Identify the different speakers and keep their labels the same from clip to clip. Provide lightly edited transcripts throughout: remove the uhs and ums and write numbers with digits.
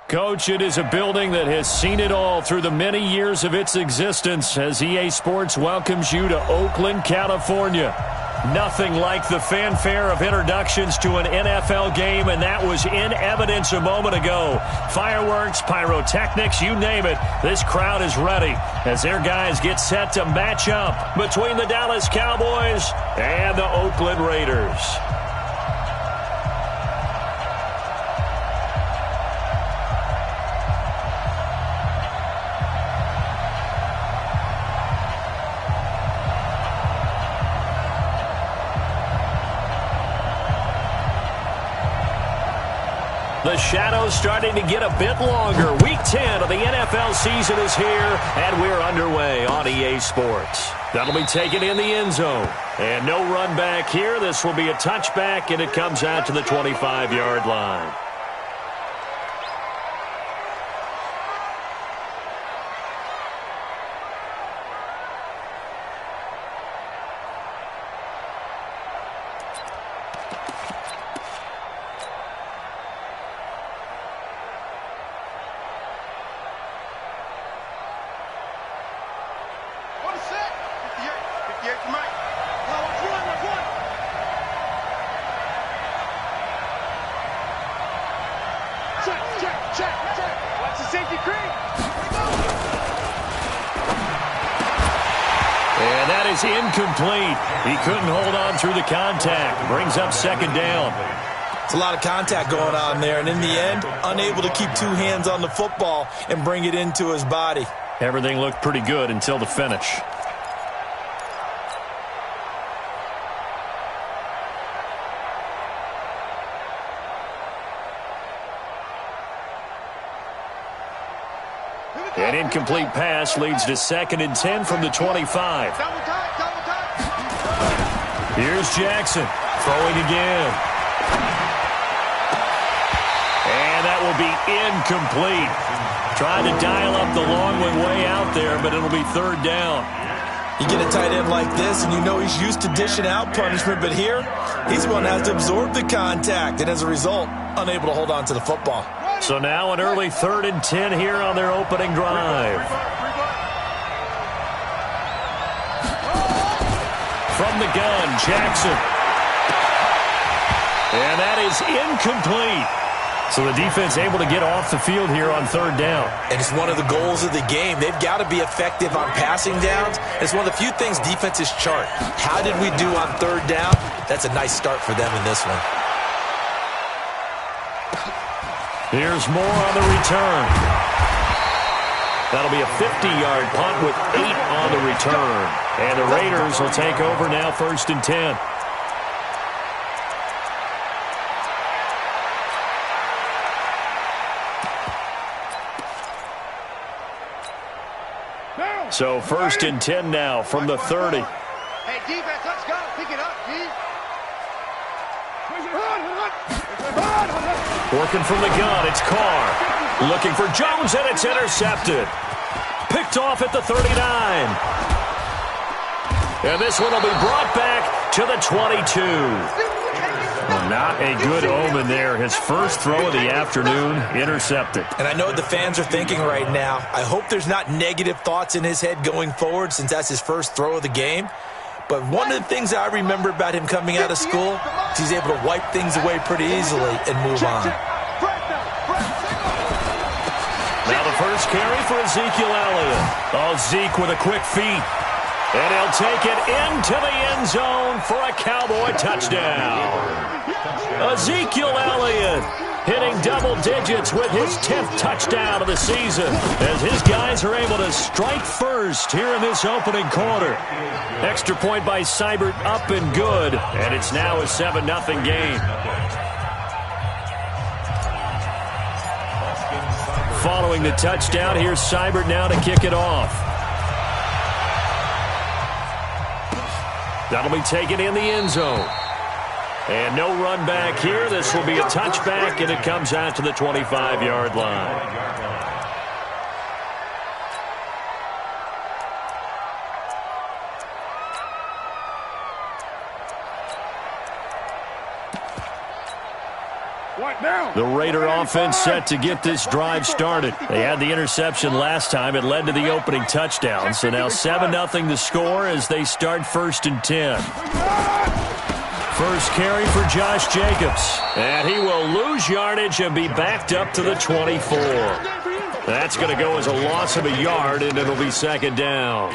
Speaker 1: Coach, it is a building that has seen it all through the many years of its existence as EA Sports welcomes you to Oakland, California. Nothing like the fanfare of introductions to an NFL game, and that was in evidence a moment ago. Fireworks, pyrotechnics, you name it. This crowd is ready as their guys get set to match up between the Dallas Cowboys and the Oakland Raiders. The shadow's starting to get a bit longer. Week 10 of the NFL season is here, and we're underway on EA Sports. That'll be taken in the end zone. And no run back here. This will be a touchback, and it comes out to the 25-yard line.
Speaker 2: And that is incomplete. He couldn't hold on through the contact. Brings up second down.
Speaker 3: It's a lot of contact going on there, and in the end, unable to keep two hands on the football and bring it into his body.
Speaker 1: Everything looked pretty good until the finish. An incomplete pass leads to 2nd and 10 from the 25. Here's Jackson throwing again. And that will be incomplete. Trying to dial up the long one way out there, but it'll be 3rd down.
Speaker 3: You get a tight end like this, and you know he's used to dishing out punishment, but here, he's going to have to absorb the contact, and as a result, unable to hold on to the football.
Speaker 1: So now an early 3rd and 10 here on their opening drive. From the gun, Jackson. And that is incomplete. So the defense able to get off the field here on 3rd down.
Speaker 3: And it's one of the goals of the game. They've got to be effective on passing downs. It's one of the few things defenses chart. How did we do on 3rd down? That's a nice start for them in this one.
Speaker 1: Here's more on the return. That'll be a 50-yard punt with 8 on the return. And the Raiders will take over now 1st and 10. So 1st and 10 now from the 30.
Speaker 4: Hey, defense, let's go. Pick it up, D.
Speaker 1: Working from the gun, it's Carr. Looking for Jones, and it's intercepted. Picked off at the 39. And this one will be brought back to the 22. Well, not a good omen there. His first throw of the afternoon, intercepted.
Speaker 3: And I know what the fans are thinking right now. I hope there's not negative thoughts in his head going forward since that's his first throw of the game. But one of the things I remember about him coming out of school is he's able to wipe things away pretty easily and move on.
Speaker 1: Now the first carry for Ezekiel Elliott. Oh, Zeke with a quick feet. And he'll take it into the end zone for a Cowboy touchdown. Ezekiel Elliott hitting double digits with his 10th touchdown of the season as his guys are able to strike first here in this opening quarter. Extra point by Seibert up and good, and it's now a 7-0 game. Following the touchdown, here's Seibert now to kick it off. That'll be taken in the end zone. And no run back here. This will be a touchback, and it comes out to the 25-yard line.
Speaker 4: White
Speaker 1: The Raider offense set to get this drive started. They had the interception last time. It led to the opening touchdown. So now 7-0 the score as they start 1st and 10. First carry for Josh Jacobs. And he will lose yardage and be backed up to the 24. That's going to go as a loss of a yard, and it'll be 2nd down.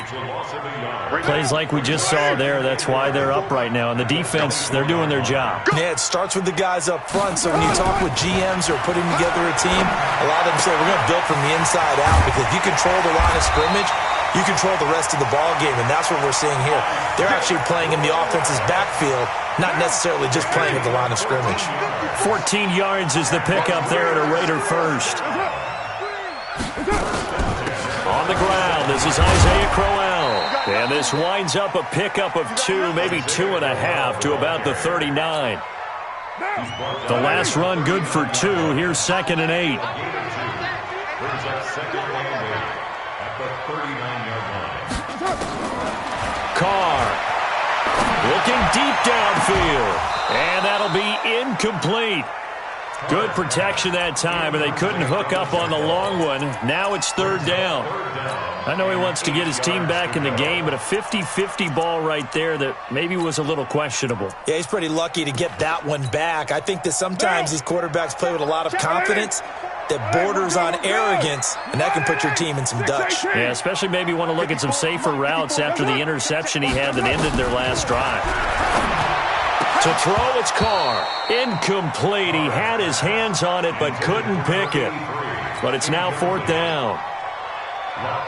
Speaker 2: Plays like we just saw there. That's why they're up right now. And the defense, they're doing their job.
Speaker 3: Yeah, it starts with the guys up front. So when you talk with GMs who are putting together a team, a lot of them say we're going to build from the inside out, because if you control the line of scrimmage, you control the rest of the ball game, and that's what we're seeing here. They're actually playing in the offense's backfield, not necessarily just playing at the line of scrimmage.
Speaker 1: 14 yards is the pickup there at a Raider first. On the ground, this is Isaiah Crowell. And this winds up a pickup of 2, maybe 2.5 to about the 39.
Speaker 2: The last run good for 2. Here's 2nd and 8.
Speaker 1: Carr looking deep downfield. And that'll be incomplete. Good protection that time, and they couldn't hook up on the long one. Now it's 3rd down.
Speaker 2: I know he wants to get his team back in the game, but a 50-50 ball right there that maybe was a little questionable.
Speaker 3: Yeah, he's pretty lucky to get that one back. I think that sometimes these quarterbacks play with a lot of confidence that borders on arrogance, and that can put your team in some Dutch.
Speaker 2: Yeah, especially maybe want to look at some safer routes after the interception he had that ended their last drive.
Speaker 1: To throw, it's Carr. Incomplete. He had his hands on it but couldn't pick it. But it's now 4th down.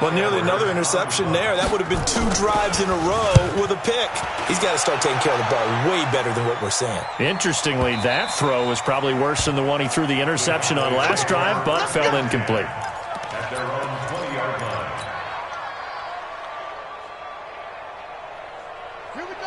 Speaker 3: Well, nearly another interception there. That would have been 2 drives in a row with a pick. He's got to start taking care of the ball way better than what we're seeing.
Speaker 2: Interestingly, that throw was probably worse than the one he threw the interception on last drive, but fell incomplete.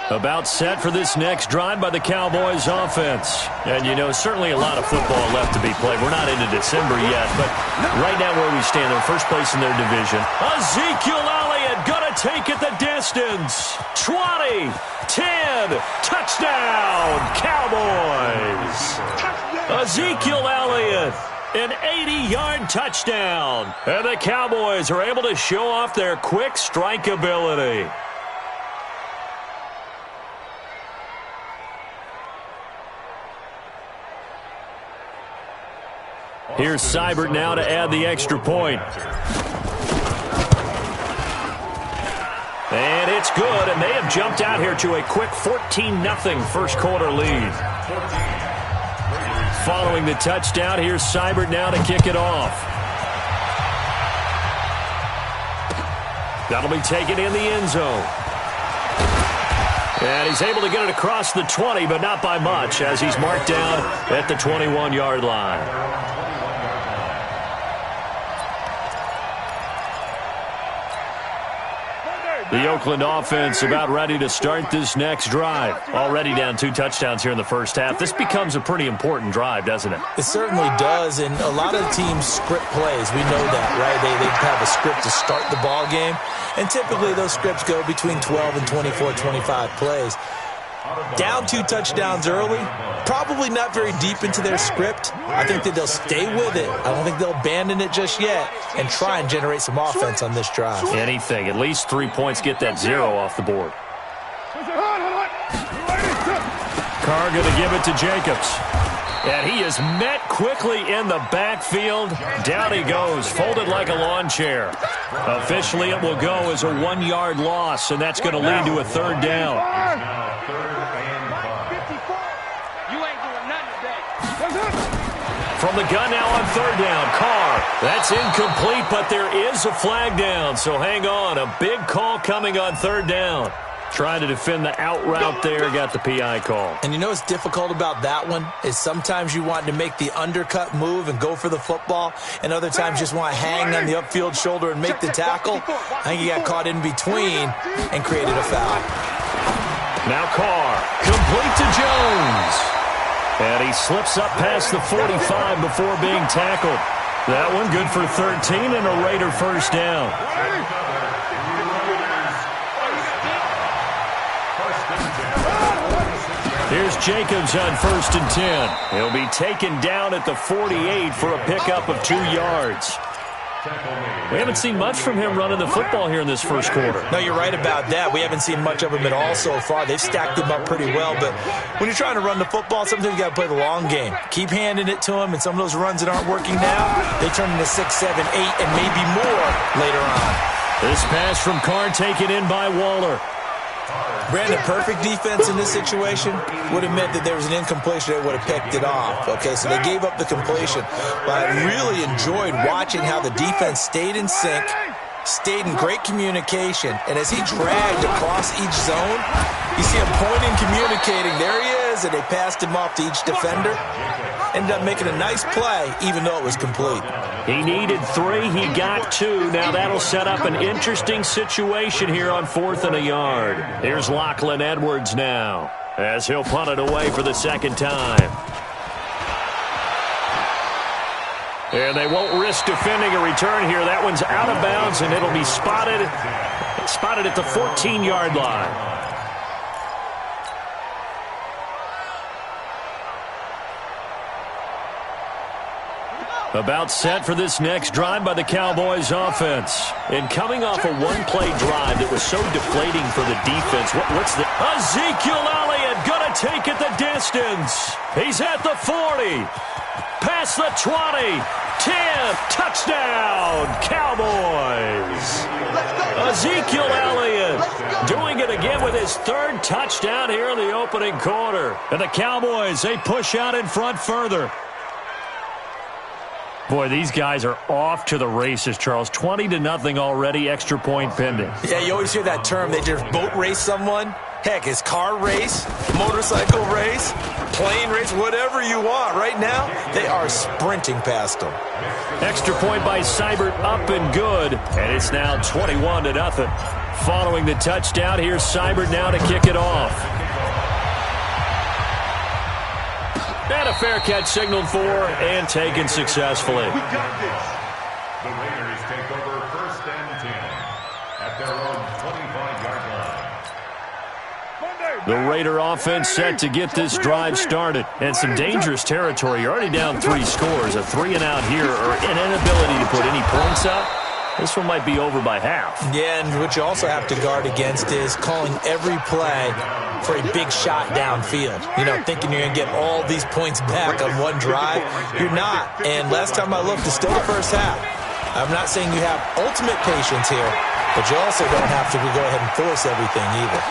Speaker 1: About set for this next drive by the Cowboys offense. And, you know, certainly a lot of football left to be played. We're not into December yet, but right now where we stand, they're first place in their division. Ezekiel Elliott going to take it the distance. 20, 10, touchdown, Cowboys. Ezekiel Elliott, an 80-yard touchdown. And the Cowboys are able to show off their quick strike ability. Here's Seibert now to add the extra point. And it's good, and they have jumped out here to a quick 14-0 first quarter lead. Following the touchdown, here's Seibert now to kick it off. That'll be taken in the end zone. And he's able to get it across the 20, but not by much, as he's marked down at the 21-yard line. The Oakland offense about ready to start this next drive. Already down 2 touchdowns here in the first half. This becomes a pretty important drive, doesn't it?
Speaker 3: It certainly does, and a lot of teams script plays. We know that, right? They have a script to start the ball game, and typically those scripts go between 12 and 24, 25 plays. Down 2 touchdowns early, probably not very deep into their script. I think that they'll stay with it. I don't think they'll abandon it just yet and try and generate some offense on this drive.
Speaker 1: Anything. At least 3 points, get that 0 off the board. Carr going to give it to Jacobs. And he is met quickly in the backfield. Down he goes, folded like a lawn chair. Officially, it will go as a 1-yard loss, and that's going to lead to a 3rd down. From the gun now on 3rd down, Carr. That's incomplete, but there is a flag down, so hang on. A big call coming on 3rd down. Trying to defend the out route there, got the PI call.
Speaker 3: And you know what's difficult about that one is sometimes you want to make the undercut move and go for the football, and other times just want to hang on the upfield shoulder and make the tackle. I think he got caught in between and created a foul.
Speaker 1: Now Carr, complete to Jones. And he slips up past the 45 before being tackled. That one good for 13 and a Raider first down.
Speaker 2: Here's Jacobs on 1st and 10. He'll be taken down at the 48 for a pickup of 2 yards. We haven't seen much from him running the football here in this first quarter.
Speaker 3: No, you're right about that. We haven't seen much of him at all so far. They've stacked him up pretty well, but when you're trying to run the football, sometimes you got to play the long game. Keep handing it to him, and some of those runs that aren't working now, they turn into 6, 7, 8, and maybe more later on.
Speaker 2: This pass from Carr taken in by Waller.
Speaker 3: Brandon, perfect defense in this situation would have meant that there was an incompletion that would have picked it off. Okay, so they gave up the completion. But I really enjoyed watching how the defense stayed in sync, stayed in great communication, and as he dragged across each zone, you see him pointing, communicating. There he is, and they passed him off to each defender. Ended up making a nice play, even though it was complete.
Speaker 2: He needed 3. He got 2. Now that'll set up an interesting situation here on 4th and a yard. Here's Lachlan Edwards now, as he'll punt it away for the second time. And they won't risk defending a return here. That one's out of bounds, and it'll be spotted at the 14-yard line. About set for this next drive by the Cowboys offense. And coming off a one-play drive that was so deflating for the defense, what's the... Ezekiel Elliott gonna take it the distance. He's at the 40. Past the 20. 10. Touchdown, Cowboys. Ezekiel Elliott doing it again with his 3rd touchdown here in the opening quarter. And the Cowboys, they push out in front further. Boy, these guys are off to the races, Charles. 20-0 already, extra point pending.
Speaker 3: Yeah, you always hear that term. They just boat race someone. Heck, it's car race, motorcycle race, plane race, whatever you want. Right now, they are sprinting past them.
Speaker 2: Extra point by Seibert, up and good. And it's now 21-0. Following the touchdown, here's Seibert now to kick it off. And a fair catch signaled for and taken successfully.
Speaker 5: We got this. The Raiders take over 1st and 10 at their own 25-yard line.
Speaker 2: The Raider offense set to get this drive started. And some dangerous territory. You're already down 3 scores. A 3-and-out here or an inability to put any points up. This one might be over by half.
Speaker 3: Yeah, and what you also have to guard against is calling every play for a big shot downfield. You know, thinking you're going to get all these points back on one drive. You're not. And last time I looked, it's still the first half. I'm not saying you have ultimate patience here, but you also don't have to go ahead and force everything either.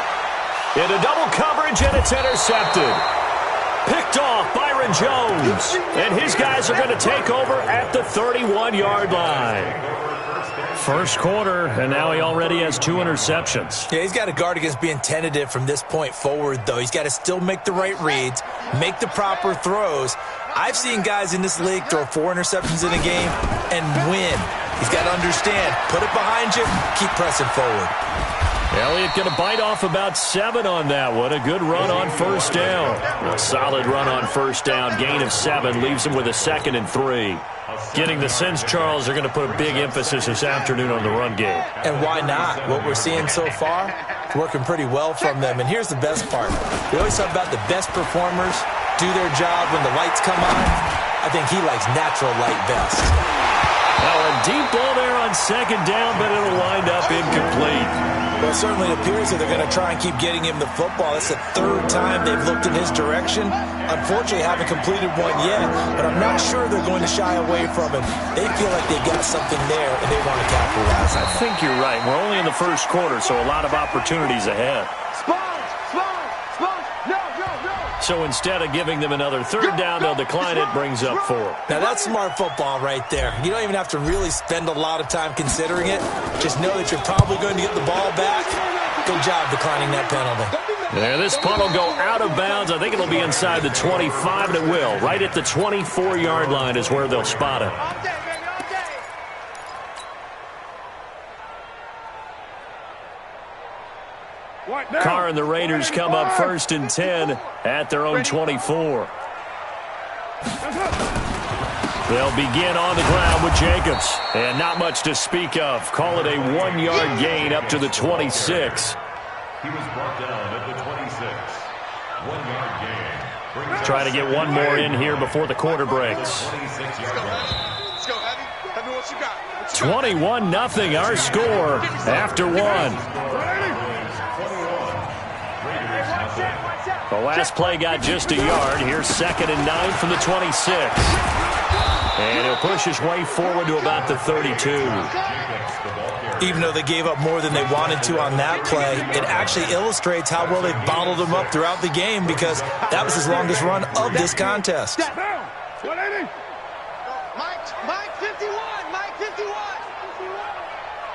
Speaker 2: Into double coverage, and it's intercepted. Picked off Byron Jones. And his guys are going to take over at the 31-yard line. First quarter, and now he already has 2 interceptions.
Speaker 3: Yeah, he's got to guard against being tentative from this point forward, though. He's got to still make the right reads, make the proper throws. I've seen guys in this league throw 4 interceptions in a game and win. He's got to understand, put it behind you, keep pressing forward.
Speaker 2: Elliott going to bite off about 7 on that one. A good run on 1st down. A solid run on 1st down. Gain of 7 leaves him with a 2nd and 3. Getting the sense, Charles, they're going to put a big emphasis this afternoon on the run game.
Speaker 3: And why not? What we're seeing so far, working pretty well from them. And here's the best part. We always talk about the best performers do their job when the lights come on. I think he likes natural light best.
Speaker 2: Now a deep ball there on 2nd down, but it'll wind up incomplete.
Speaker 3: Well, it certainly appears that they're going to try and keep getting him the football. That's the 3rd time they've looked in his direction. Unfortunately, haven't completed one yet, but I'm not sure they're going to shy away from him. They feel like they've got something there, and they want to capitalize on it.
Speaker 2: I think you're right. We're only in the first quarter, so a lot of opportunities ahead. So instead of giving them another 3rd down, they'll decline it, brings up 4.
Speaker 3: Now, that's smart football right there. You don't even have to really spend a lot of time considering it. Just know that you're probably going to get the ball back. Good job declining that penalty.
Speaker 2: Yeah, this punt will go out of bounds. I think it'll be inside the 25, and it will. Right at the 24-yard line is where they'll spot it. Carr and the Raiders come up 1st and 10 at their own 24. They'll begin on the ground with Jacobs. And not much to speak of. Call it a 1-yard gain up to the 26.
Speaker 5: He was brought down at the 26. 1-yard gain.
Speaker 2: Try to get one more in here before the quarter breaks. 21-0 our score after one. The last play got just a yard. Here's 2nd and 9 from the 26. And he'll push his way forward to about the 32.
Speaker 3: Even though they gave up more than they wanted to on that play, it actually illustrates how well they bottled them up throughout the game, because that was his longest run of this contest.
Speaker 4: Mike 51, Mike 51.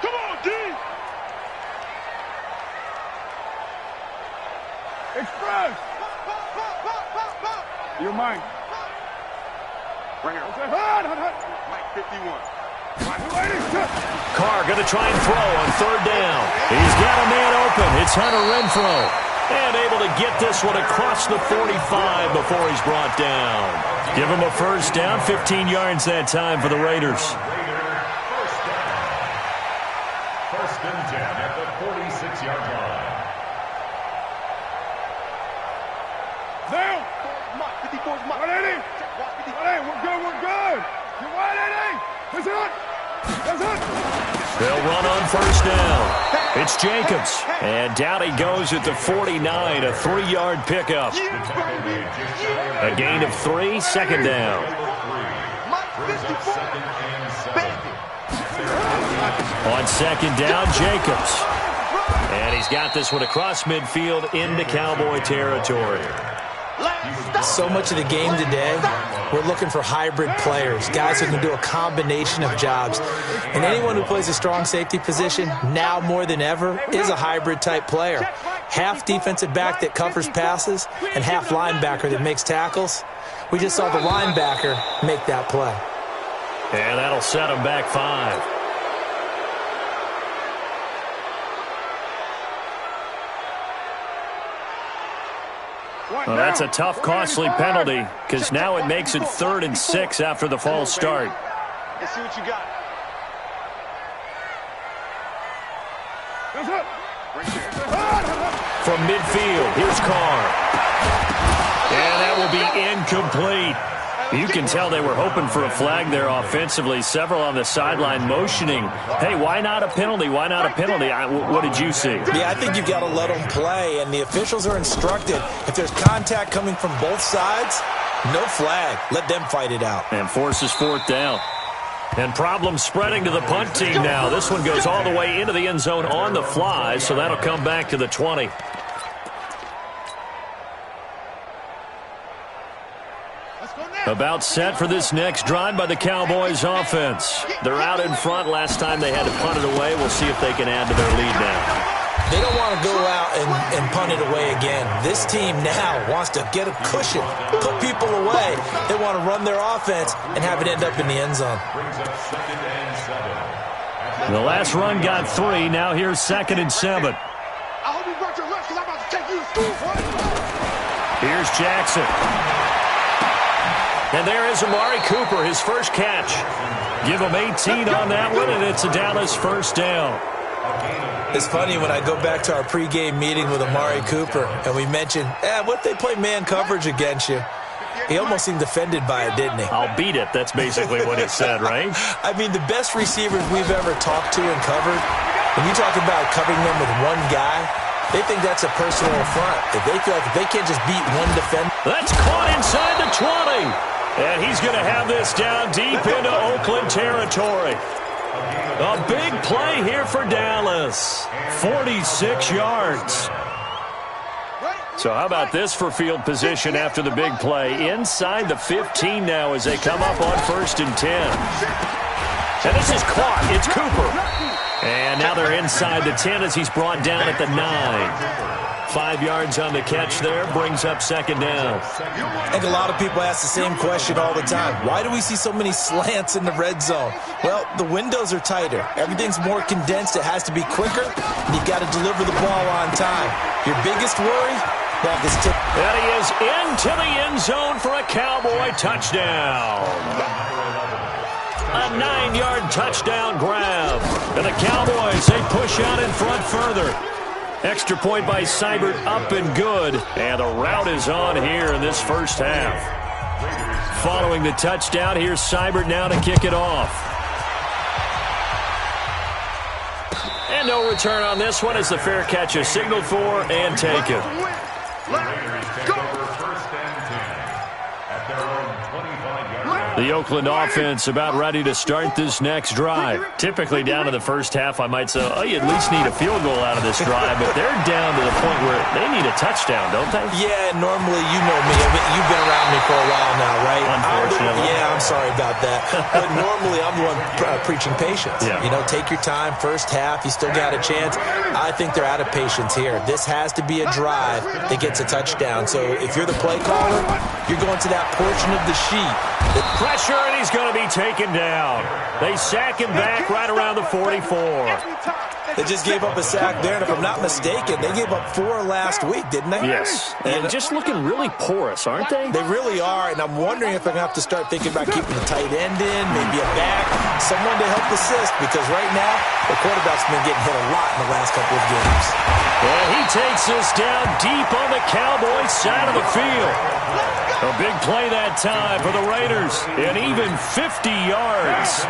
Speaker 4: Come on, D. Express. You're mine. Right here. Mike 51.
Speaker 2: Carr going to try and throw on 3rd down. He's got a man open. It's Hunter Renfrow. And able to get this one across the 45 before he's brought down. Give him a 1st down, 15 yards that time for the Raiders.
Speaker 5: First and 10 at the 46-yard line.
Speaker 4: Down. Mike 54's Mike. 180. 180. We're good. We're good. You're 180. That's it. That's it.
Speaker 2: They'll run on 1st down. It's Jacobs. And down he goes at the 49, a 3-yard pickup. A gain of 3, 2nd down. On 2nd down, Jacobs. And he's got this one across midfield into Cowboy territory.
Speaker 3: So much of the game today, we're looking for hybrid players, guys who can do a combination of jobs. And anyone who plays a strong safety position, now more than ever, is a hybrid-type player. Half defensive back that covers passes and half linebacker that makes tackles. We just saw the linebacker make that play.
Speaker 2: And that'll set him back 5. Well, that's a tough, costly penalty, because now it makes it 3rd and 6 after the false start.
Speaker 4: Let's see what you got.
Speaker 2: From midfield, here's Carr. And that will be incomplete. You can tell they were hoping for a flag there offensively. Several on the sideline motioning, hey, why not a penalty? Why not a penalty? What did you see?
Speaker 3: Yeah, I think you've got to let them play, and the officials are instructed, if there's contact coming from both sides, no flag. Let them fight it out.
Speaker 2: And forces 4th down. And problems spreading to the punt team now. This one goes all the way into the end zone on the fly, so that'll come back to the 20. About set for this next drive by the Cowboys offense. They're out in front. Last time they had to punt it away. We'll see if they can add to their lead now.
Speaker 3: They don't want to go out and punt it away again. This team now wants to get a cushion, put people away. They want to run their offense and have it end up in the end zone.
Speaker 2: The last run got 3. Now here's 2nd and 7.
Speaker 4: I hope you brought your lunch, because I'm about to take you to school, boy.
Speaker 2: Here's Jackson. And there is Amari Cooper, his first catch. Give him 18 on that one, and it's a Dallas 1st down.
Speaker 3: It's funny when I go back to our pregame meeting with Amari Cooper, and we mentioned, what if they play man coverage against you? He almost seemed offended by it, didn't he?
Speaker 2: I'll beat it. That's basically what he said, right?
Speaker 3: I mean, the best receivers we've ever talked to and covered, when you talk about covering them with one guy, they think that's a personal affront. If they feel like if they can't just beat one defender.
Speaker 2: That's caught inside the 20. And he's going to have this down deep into Oakland territory. A big play here for Dallas. 46 yards. So how about this for field position after the big play? Inside the 15 now as they come up on 1st and 10. And this is caught. It's Cooper. And now they're inside the 10 as he's brought down at the 9. 5 yards on the catch there, brings up 2nd down.
Speaker 3: I think a lot of people ask the same question all the time. Why do we see so many slants in the red zone? Well, the windows are tighter. Everything's more condensed. It has to be quicker, and you've got to deliver the ball on time. Your biggest worry? Ball gets tipped.
Speaker 2: And he is into the end zone for a Cowboy touchdown. A 9-yard touchdown grab. And the Cowboys, they push out in front further. Extra point by Seibert, up and good. And the rout is on here in this first half. Following the touchdown, here's Seibert now to kick it off. And no return on this one as the fair catch is signaled for and taken. The Oakland offense about ready to start this next drive. Typically down to the first half, I might say, oh, you at least need a field goal out of this drive, but they're down to the point where they need a touchdown, don't they?
Speaker 3: Yeah, normally, you know me. You've been around me for a while now, right?
Speaker 2: Unfortunately.
Speaker 3: Yeah, I'm sorry about that. But normally, I'm the one preaching patience.
Speaker 2: Yeah.
Speaker 3: You know, take your time, first half, you still got a chance. I think they're out of patience here. This has to be a drive that gets a touchdown. So if you're the play caller, you're going to that portion of the sheet.
Speaker 2: Pressure, and he's going to be taken down. They sack him back right around the 44.
Speaker 3: They just gave up a sack there, and if I'm not mistaken, they gave up 4 last week, didn't they?
Speaker 2: Yes, and just looking really porous, aren't they?
Speaker 3: They really are, and I'm wondering if they're going to have to start thinking about keeping the tight end in, maybe a back, someone to help assist, because right now, the quarterback's been getting hit a lot in the last couple of games.
Speaker 2: And he takes this down deep on the Cowboys side of the field. A big play that time for the Raiders, and even 50 yards.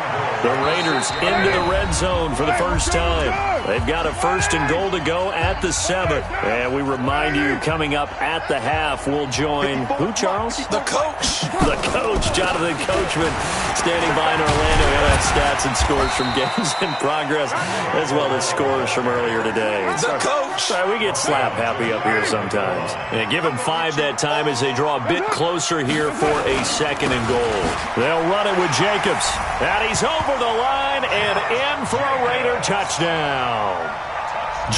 Speaker 2: The Raiders into the red zone for the first time. They've got a 1st and goal to go at the 7th. And we remind you, coming up at the half, we'll join who, Charles?
Speaker 3: The coach.
Speaker 2: The coach, Jonathan Coachman, standing by in Orlando. He'll have stats and scores from games in progress, as well as scores from earlier today.
Speaker 3: The coach.
Speaker 2: Sorry, we get slap happy up here sometimes. And give him 5 that time as they draw a bit closer here for a 2nd and goal. They'll run it with Jacobs. And he's over the line and in for a Raider touchdown.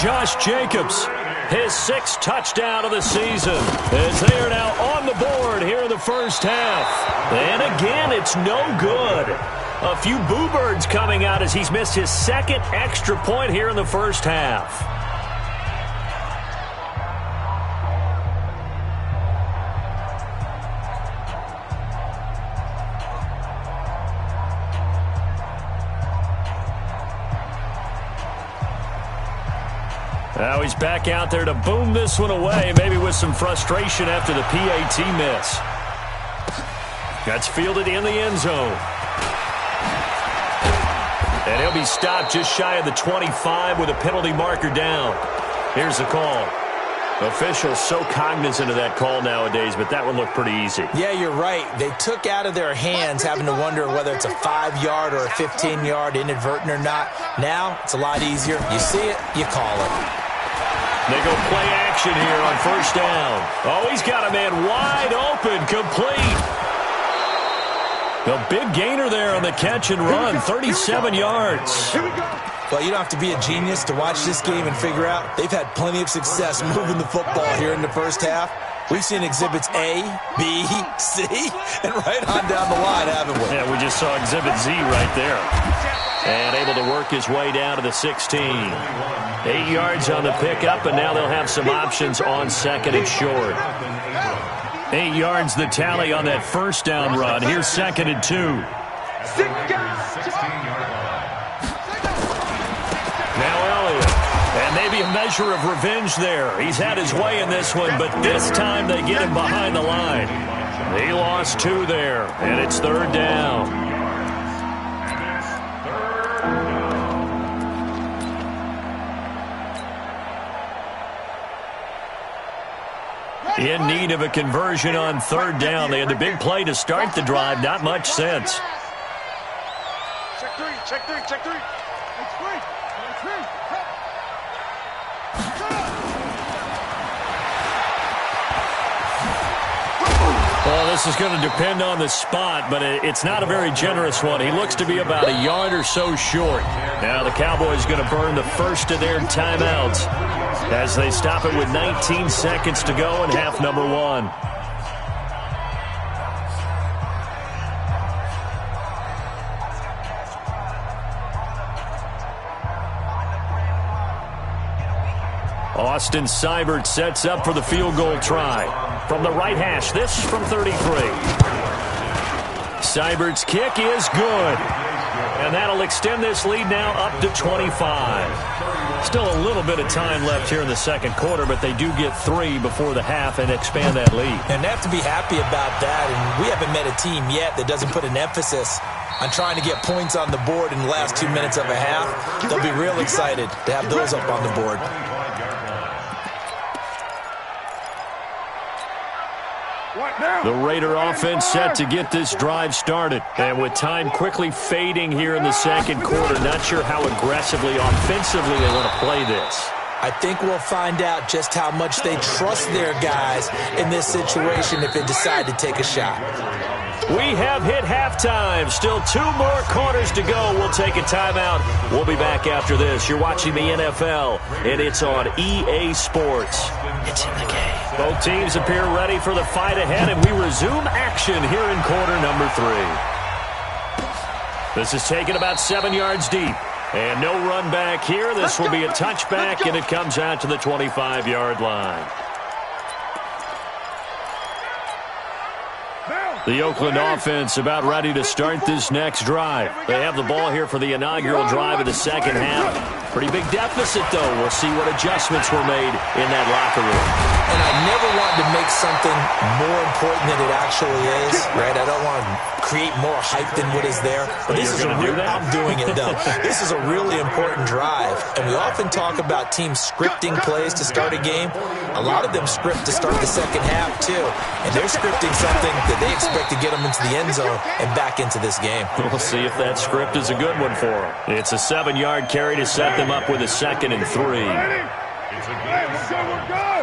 Speaker 2: Josh Jacobs, his 6th touchdown of the season, as they are now on the board here in the first half. And again, it's no good. A few boo birds coming out as he's missed his 2nd extra point here in the first half. Now he's back out there to boom this one away, maybe with some frustration after the PAT miss. That's fielded in the end zone. And he'll be stopped just shy of the 25 with a penalty marker down. Here's the call. Officials so cognizant of that call nowadays, but that one looked pretty easy.
Speaker 3: Yeah, you're right. They took out of their hands having to wonder whether it's a 5-yard or a 15-yard inadvertent or not. Now, it's a lot easier. You see it, you call it.
Speaker 2: They go play action here on 1st down. Oh, he's got a man wide open, complete. A big gainer there on the catch and run, 37 yards.
Speaker 3: Well, you don't have to be a genius to watch this game and figure out they've had plenty of success moving the football here in the first half. We've seen exhibits A, B, C, and right on down the line, haven't we?
Speaker 2: Yeah, we just saw exhibit Z right there. And able to work his way down to the 16. 8 yards on the pickup, and now they'll have some options on 2nd and short. 8 yards the tally on that 1st down run. Here's 2nd and 2. Now Elliott. And maybe a measure of revenge there. He's had his way in this one, but this time they get him behind the line. He lost 2 there, and it's 3rd down. In need of a conversion on 3rd down. They had the big play to start the drive. Not much sense.
Speaker 4: Check 3, check 3, check 3. It's free. It's free.
Speaker 2: Well, this is going to depend on the spot, but it's not a very generous one. He looks to be about a yard or so short. Now the Cowboys going to burn the first of their timeouts as they stop it with 19 seconds to go in half number 1. Austin Seibert sets up for the field goal try. From the right hash, this from 33. Seibert's kick is good. And that'll extend this lead now up to 25. Still a little bit of time left here in the second quarter, but they do get 3 before the half and expand that lead.
Speaker 3: And they have to be happy about that. And we haven't met a team yet that doesn't put an emphasis on trying to get points on the board in the last 2 minutes of a half. They'll be real excited to have those up on the board.
Speaker 2: The Raider offense set to get this drive started. And with time quickly fading here in the second quarter, not sure how aggressively, offensively they want to play this.
Speaker 3: I think we'll find out just how much they trust their guys in this situation if they decide to take a shot.
Speaker 2: We have hit halftime. Still 2 more quarters to go. We'll take a timeout. We'll be back after this. You're watching the NFL, and it's on EA Sports. It's in the game. Both teams appear ready for the fight ahead, and we resume action here in quarter number 3. This is taken about 7 yards deep. And no run back here. This will be a touchback, and it comes out to the 25-yard line. The Oakland offense about ready to start this next drive. They have the ball here for the inaugural drive of the second half. Pretty big deficit, though. We'll see what adjustments were made in that locker room.
Speaker 3: And I never want to make something more important than it actually is, right? I don't want to create more hype than what is there. But this is I'm doing it, though. This is a really important drive. And we often talk about teams scripting plays to start a game. A lot of them script to start the second half, too. And they're scripting something that they expect to get them into the end zone and back into this game.
Speaker 2: We'll see if that script is a good one for them. It's a 7-yard carry to set them up with a 2nd and 3.
Speaker 5: It's a game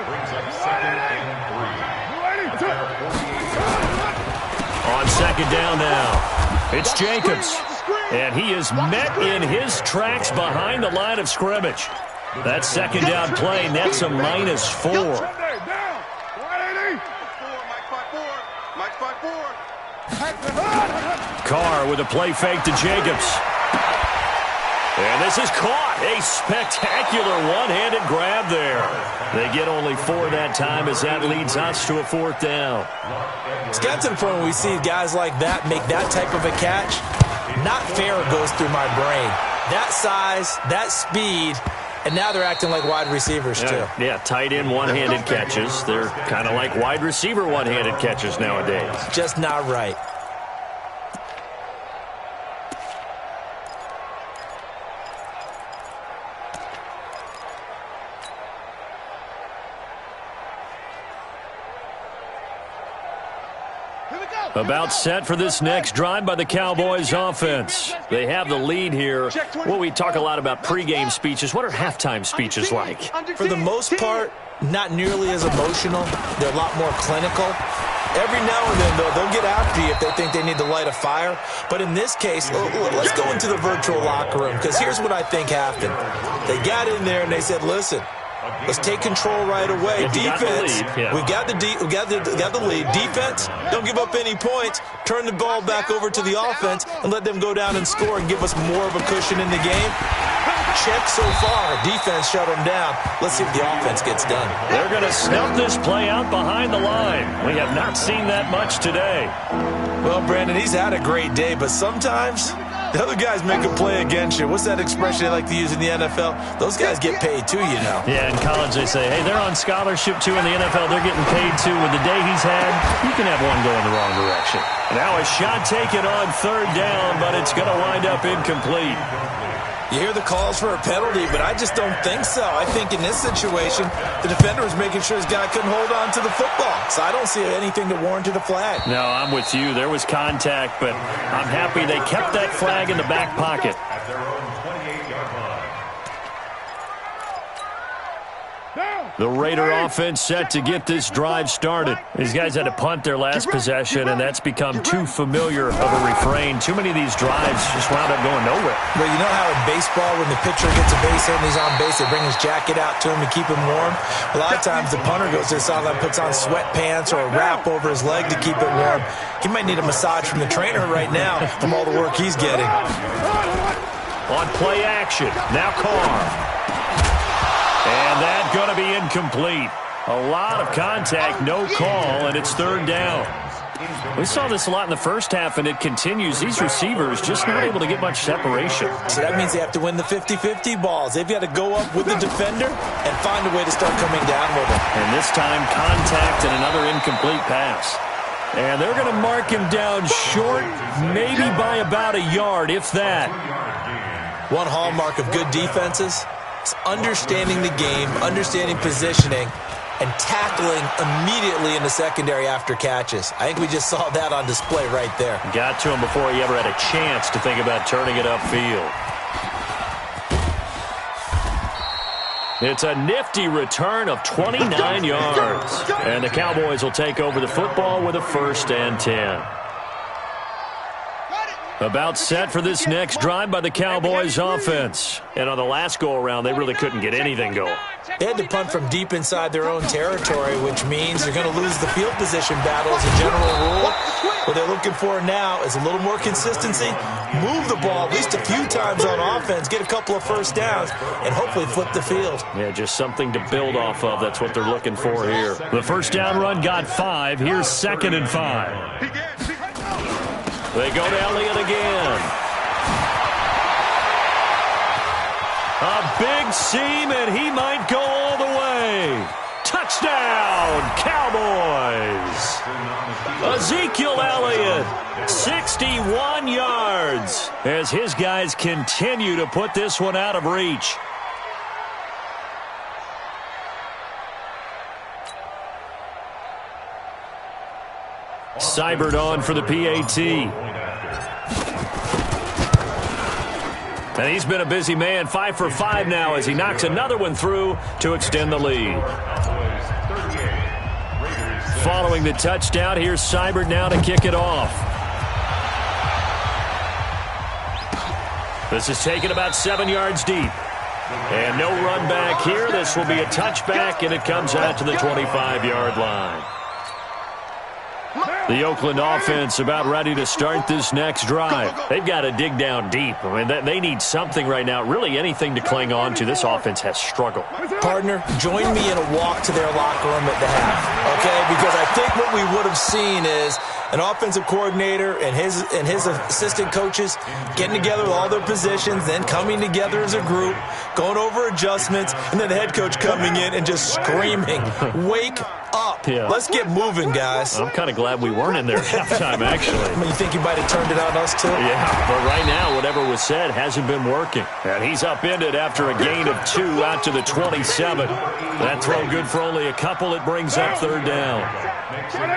Speaker 5: brings up 2nd and 3.
Speaker 2: On 2nd down now, it's Jacobs. And he is met in his tracks behind the line of scrimmage. That 2nd down play nets a -4. Carr with a play fake to Jacobs. And this is caught. A spectacular one-handed grab there. They get only 4 that time as that leads us to a 4th down.
Speaker 3: It's got to the point when we see guys like that make that type of a catch. Not fair goes through my brain. That size, that speed, and now they're acting like wide receivers, too.
Speaker 2: Yeah, tight end one-handed catches. They're kind of like wide receiver one-handed catches nowadays.
Speaker 3: Just not right.
Speaker 2: About set for this next drive by the Cowboys offense. They have the lead here. Well, we talk a lot about pregame speeches. What are halftime speeches like?
Speaker 3: For the most part, not nearly as emotional. They're a lot more clinical. Every now and then, though, they'll get after you if they think they need to light a fire. But in this case, let's go into the virtual locker room, because here's what I think happened. They got in there and they said, listen, let's take control right away. Defense, we got the lead. Defense, don't give up any points. Turn the ball back over to the offense and let them go down and score and give us more of a cushion in the game. Check so far. Defense shut them down. Let's see if the offense gets done.
Speaker 2: They're going to snuff this play out behind the line. We have not seen that much today.
Speaker 3: Well, Brandon, he's had a great day, but sometimes the other guys make a play against you. What's that expression they like to use in the NFL? Those guys get paid too, you know.
Speaker 2: Yeah, in college they say, hey, they're on scholarship too. In the NFL, they're getting paid too. With the day he's had, you can have one going the wrong direction. Now a shot taken on 3rd down, but it's going to wind up incomplete.
Speaker 3: You hear the calls for a penalty, but I just don't think so. I think in this situation, the defender was making sure his guy couldn't hold on to the football. So I don't see anything that warranted a flag.
Speaker 2: No, I'm with you. There was contact, but I'm happy they kept that flag in the back pocket.
Speaker 5: At their own 28-yard line.
Speaker 2: The Raider offense set to get this drive started. These guys had to punt their last possession, and that's become too familiar of a refrain. Too many of these drives just wound up going nowhere.
Speaker 3: Well, you know how in baseball, when the pitcher gets a base hit and he's on base, they bring his jacket out to him to keep him warm? A lot of times the punter goes to the sideline, puts on sweatpants or a wrap over his leg to keep it warm. He might need a massage from the trainer right now from all the work he's getting.
Speaker 2: On play action, now Carr. And that's going to be incomplete. A lot of contact, no call, and it's 3rd down. We saw this a lot in the first half, and it continues. These receivers just not able to get much separation.
Speaker 3: So that means they have to win the 50-50 balls. They've got to go up with the defender and find a way to start coming down with him.
Speaker 2: And this time, contact and another incomplete pass. And they're going to mark him down short, maybe by about a yard, if that.
Speaker 3: One hallmark of good defenses is understanding the game, understanding positioning, and tackling immediately in the secondary after catches. I think we just saw that on display right there.
Speaker 2: Got to him before he ever had a chance to think about turning it upfield. It's a nifty return of 29 yards. And the Cowboys will take over the football with a 1st and 10. About set for this next drive by the Cowboys offense. And on the last go-around, they really couldn't get anything going.
Speaker 3: They had to punt from deep inside their own territory, which means they're going to lose the field position battle as a general rule. What they're looking for now is a little more consistency, move the ball at least a few times on offense, get a couple of first downs, and hopefully flip the field.
Speaker 2: Yeah, just something to build off of. That's what they're looking for here. The first down run got 5. Here's 2nd and 5. They go to Elliott again. A big seam, and he might go all the way. Touchdown, Cowboys. Ezekiel Elliott, 61 yards, as his guys continue to put this one out of reach. Seibert on for the PAT. And he's been a busy man, 5 for 5 now as he knocks another one through to extend the lead. Following the touchdown, here's Seibert now to kick it off. This is taken about 7 yards deep. And no run back here. This will be a touchback, and it comes out to the 25-yard line. The Oakland offense about ready to start this next drive. They've got to dig down deep. I mean, they need something right now, really anything to cling on to. This offense has struggled.
Speaker 3: Partner, join me in a walk to their locker room at the half, okay? Because I think what we would have seen is an offensive coordinator and his assistant coaches getting together with all their positions, then coming together as a group, going over adjustments, and then the head coach coming in and just screaming, "Wake up.
Speaker 2: Yeah.
Speaker 3: Let's get moving, guys."
Speaker 2: I'm kind of glad we weren't in there at halftime, actually.
Speaker 3: I mean, you think you might have turned it on us, too?
Speaker 2: Yeah, but right now, whatever was said hasn't been working. And he's upended after a gain of 2 out to the 27. That throw good for only a couple. It brings up 3rd down.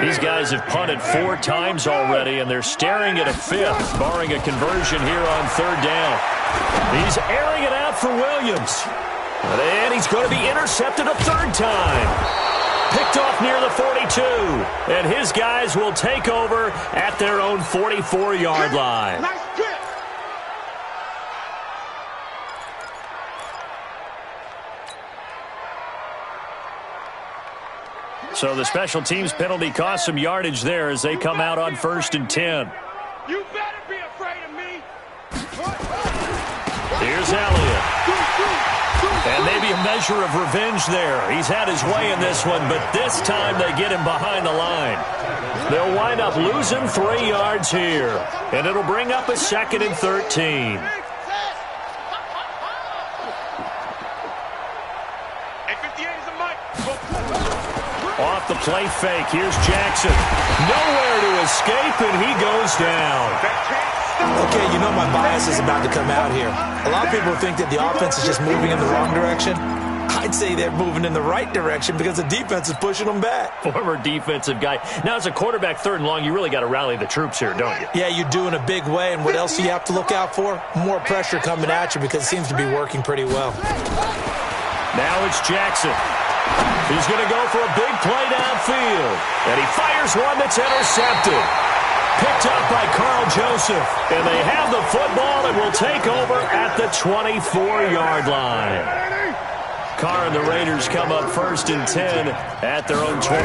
Speaker 2: These guys have punted 4 times already, and they're staring at a 5th, barring a conversion here on 3rd down. He's airing it out for Williams. And he's going to be intercepted a 3rd time. Picked off near the 42. And his guys will take over at their own 44-yard line. So the special teams penalty cost some yardage there as they come out on 1st and 10.
Speaker 4: You better be afraid of me.
Speaker 2: Here's Elliott. And maybe a measure of revenge there. He's had his way in this one, but this time they get him behind the line. They'll wind up losing 3 yards here. And it'll bring up a 2nd and 13. Off the play fake, here's Jackson. Nowhere to escape, and he goes down.
Speaker 3: Okay, you know my bias is about to come out here. A lot of people think that the offense is just moving in the wrong direction. I'd say they're moving in the right direction because the defense is pushing them back.
Speaker 2: Former defensive guy. Now, as a quarterback 3rd and long, you really got to rally the troops here, don't you?
Speaker 3: Yeah, you do in a big way. And what else do you have to look out for? More pressure coming at you because it seems to be working pretty well.
Speaker 2: Now it's Jackson. He's going to go for a big play downfield. And he fires one that's intercepted. Picked up by Carl Joseph. And they have the football and will take over at the 24-yard line. Carr and the Raiders come up 1st and 10 at their own 24.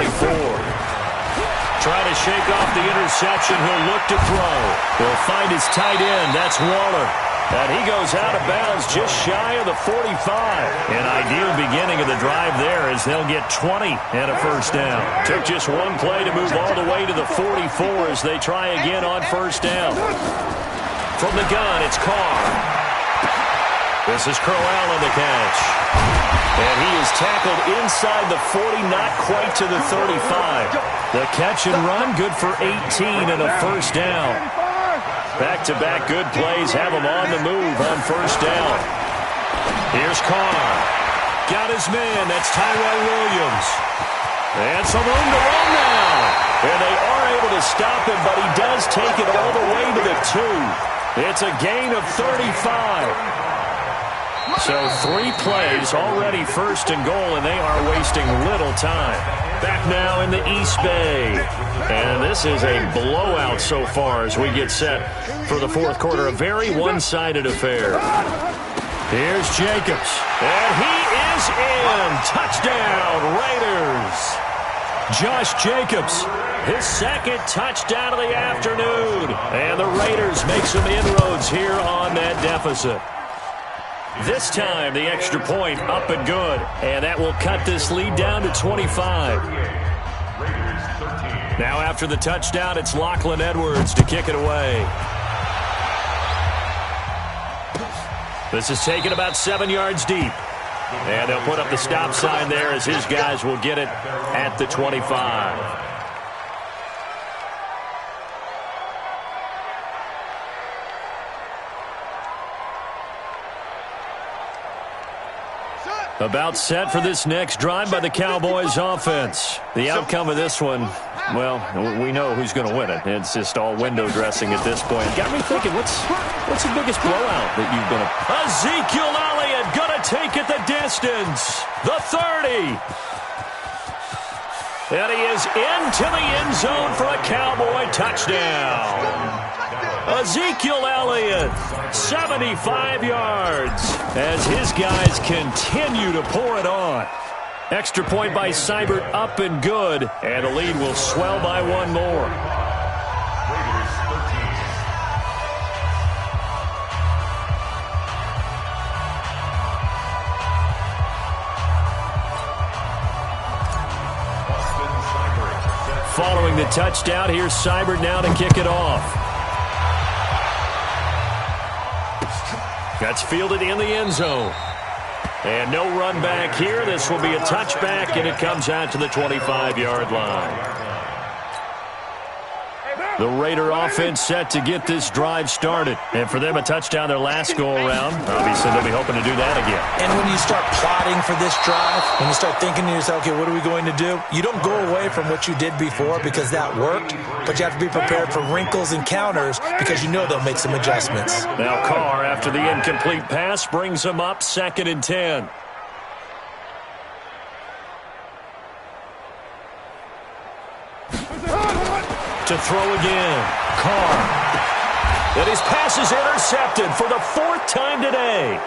Speaker 2: Trying to shake off the interception. He'll look to throw. He'll find his tight end. That's Waller. And he goes out of bounds just shy of the 45. An ideal beginning of the drive there as they'll get 20 and a first down. Took just one play to move all the way to the 44 as they try again on first down. From the gun, it's Carr. This is Crowell on the catch. And he is tackled inside the 40, not quite to the 35. The catch and run, good for 18 and a first down. Back-to-back good plays have him on the move on first down. Here's Carr. Got his man. That's Tyrell Williams. And some room to run now. And they are able to stop him, but he does take it all the way to the 2. It's a gain of 35. So 3 plays already first and goal, and they are wasting little time. Back now in the East Bay. And this is a blowout so far as we get set for the fourth quarter. A very one-sided affair. Here's Jacobs. And he is in. Touchdown, Raiders. Josh Jacobs, his second touchdown of the afternoon. And the Raiders make some inroads here on that deficit. This time, the extra point up and good. And that will cut this lead down to 25. Now after the touchdown, it's Lachlan Edwards to kick it away. This is taken about 7 yards deep. And they'll put up the stop sign there as his guys will get it at the 25. About set for this next drive by the Cowboys offense. The outcome of this one, well, we know who's going to win it. It's just all window dressing at this point. Got me thinking, what's the biggest blowout that you've been a... Ezekiel Elliott going to take it the distance. The 30. And he is into the end zone for a Cowboy touchdown. Ezekiel Elliott, 75 yards, as his guys continue to pour it on. Extra point by Seibert up and good, and the lead will swell by one more. Following the touchdown, here's Seibert now to kick it off. That's fielded in the end zone. And no run back here. This will be a touchback, and it comes out to the 25-yard line. The Raider offense set to get this drive started. And for them, a touchdown their last go-around. Obviously, they'll be hoping to do that again.
Speaker 3: And when you start plotting for this drive, when you start thinking to yourself, okay, what are we going to do? You don't go away from what you did before because that worked, but you have to be prepared for wrinkles and counters because you know they'll make some adjustments.
Speaker 2: Now Carr, after the incomplete pass, brings them up 2nd and 10. To throw again. Carr. And his pass is intercepted for the 4th time today.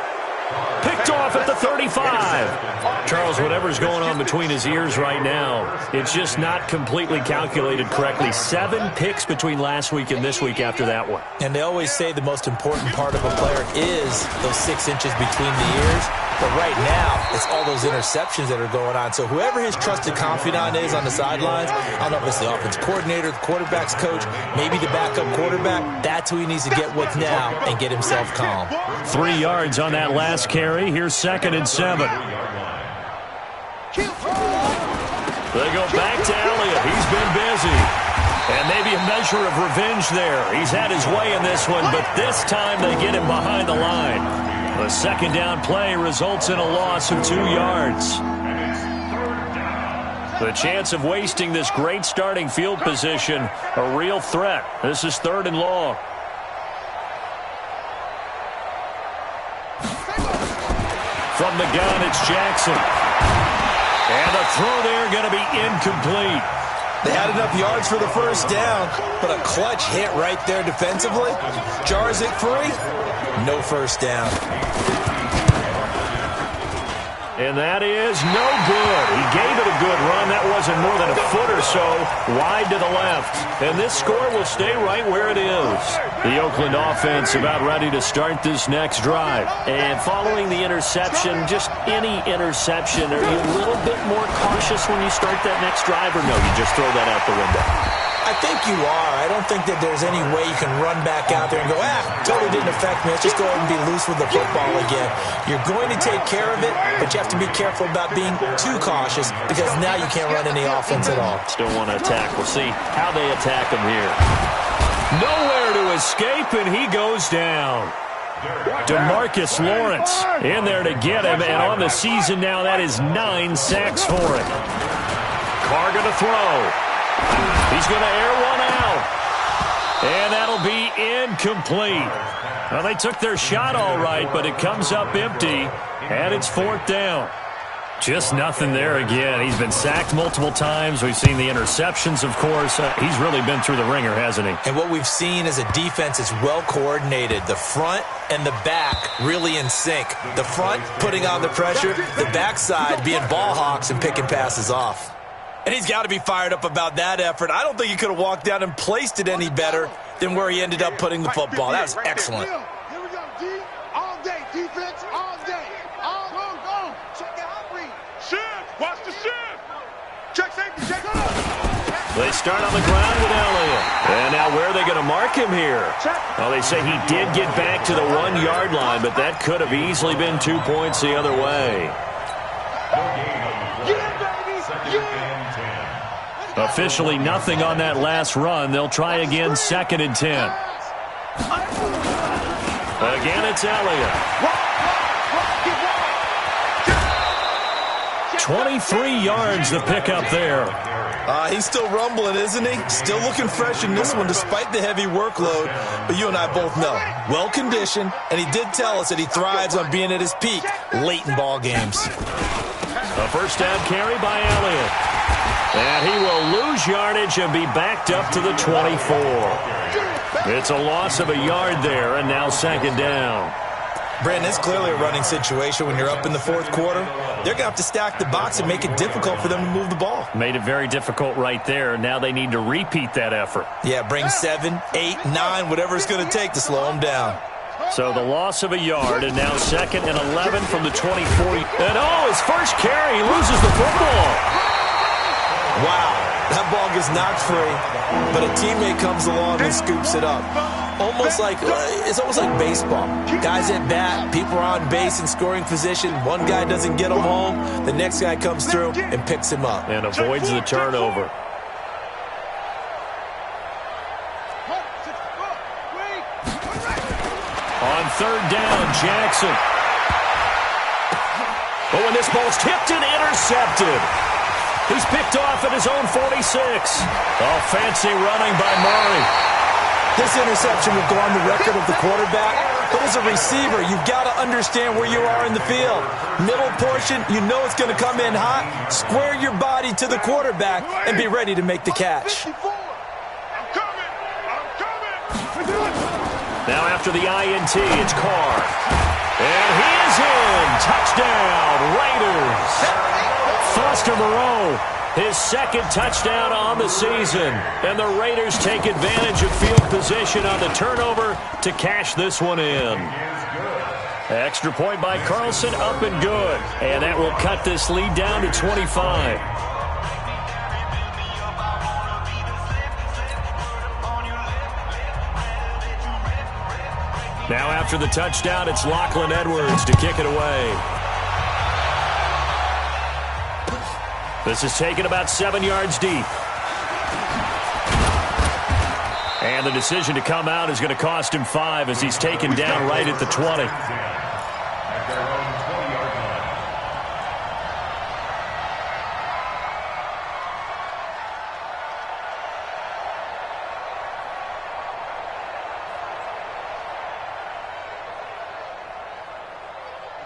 Speaker 2: Picked off at the 35. Charles, whatever's going on between his ears right now, it's just not completely calculated correctly. 7 picks between last week and this week after that one.
Speaker 3: And they always say the most important part of a player is those 6 inches between the ears. But right now, it's all those interceptions that are going on. So whoever his trusted confidant is on the sidelines, I don't know if it's the offense coordinator, the quarterback's coach, maybe the backup quarterback, that's who he needs to get with now and get himself calm.
Speaker 2: 3 yards on that last carry. Here's 2nd and 7. They go back to Elliott. He's been busy. And maybe a measure of revenge there. He's had his way in this one, but this time they get him behind the line. The 2nd down play results in a loss of 2 yards. The chance of wasting this great starting field position, a real threat. This is 3rd and long. From the gun, it's Jackson. And the throw there going to be incomplete.
Speaker 3: They had enough yards for the first down, but a clutch hit right there defensively. Jars it free. No first down.
Speaker 2: And that is no good. He gave it a good run. That wasn't more than a foot or so wide to the left. And this score will stay right where it is. The Oakland offense about ready to start this next drive. And following the interception, just any interception, are you a little bit more cautious when you start that next drive, or no, you just throw that out the window?
Speaker 3: I think you are. I don't think that there's any way you can run back out there and go, totally didn't affect me. Let's just go ahead and be loose with the football again. You're going to take care of it, but you have to be careful about being too cautious because now you can't run any offense at all.
Speaker 2: Still want to attack. We'll see how they attack him here. Nowhere to escape, and he goes down. DeMarcus Lawrence in there to get him, and on the season now, that is 9 sacks for him. Carr going to throw. He's going to air one out. And that'll be incomplete. Well, they took their shot all right, but it comes up empty, and it's 4th down. Just nothing there again. He's been sacked multiple times. We've seen the interceptions, of course. He's really been through the ringer, hasn't he?
Speaker 3: And what we've seen is a defense that's well coordinated. The front and the back really in sync. The front putting on the pressure, the backside being ball hawks and picking passes off. And he's got to be fired up about that effort. I don't think he could have walked down and placed it any better than where he ended up putting the football. That was excellent.
Speaker 4: Here we go, D. All day, defense, all day. All go. Check out read. Shift. Watch the shift. Check safety. Check it up.
Speaker 2: They start on the ground with Elliott. And now where are they going to mark him here? Well, they say he did get back to the 1-yard line, but that could have easily been 2 points the other way. Officially nothing on that last run. They'll try again, 2nd and 10. Again, it's Elliott. 23 yards the pickup there.
Speaker 3: He's still rumbling, isn't he? Still looking fresh in this one despite the heavy workload. But you and I both know, well-conditioned, and he did tell us that he thrives on being at his peak late in ball games.
Speaker 2: A first down carry by Elliott. And he will lose yardage and be backed up to the 24. It's a loss of a yard there, and now 2nd down.
Speaker 3: Brandon, it's clearly a running situation when you're up in the 4th quarter. They're going to have to stack the box and make it difficult for them to move the ball.
Speaker 2: Made it very difficult right there. Now they need to repeat that effort.
Speaker 3: Yeah, bring 7, 8, 9, whatever it's going to take to slow them down.
Speaker 2: So the loss of a yard, and now 2nd and 11 from the 24. And his first carry, he loses the football.
Speaker 3: Wow, that ball gets knocked free, but a teammate comes along and scoops it up. It's almost like baseball. Guys at bat, people are on base in scoring position. One guy doesn't get him home. The next guy comes through and picks him up.
Speaker 2: And avoids the turnover. On 3rd down, Jackson. Oh, and this ball's tipped and intercepted. He's picked off at his own 46. Oh, fancy running by Murray.
Speaker 3: This interception will go on the record of the quarterback, but as a receiver, you've got to understand where you are in the field. Middle portion, you know it's going to come in hot. Square your body to the quarterback and be ready to make the catch.
Speaker 2: Now after the INT, it's Carr. And he is in. Touchdown, Raiders. Foster Moreau, his 2nd touchdown on the season. And the Raiders take advantage of field position on the turnover to cash this one in. Extra point by Carlson, up and good. And that will cut this lead down to 25. Now after the touchdown, it's Lachlan Edwards to kick it away. This is taken about 7 yards deep. And the decision to come out is going to cost him 5 as he's taken down right at the 20.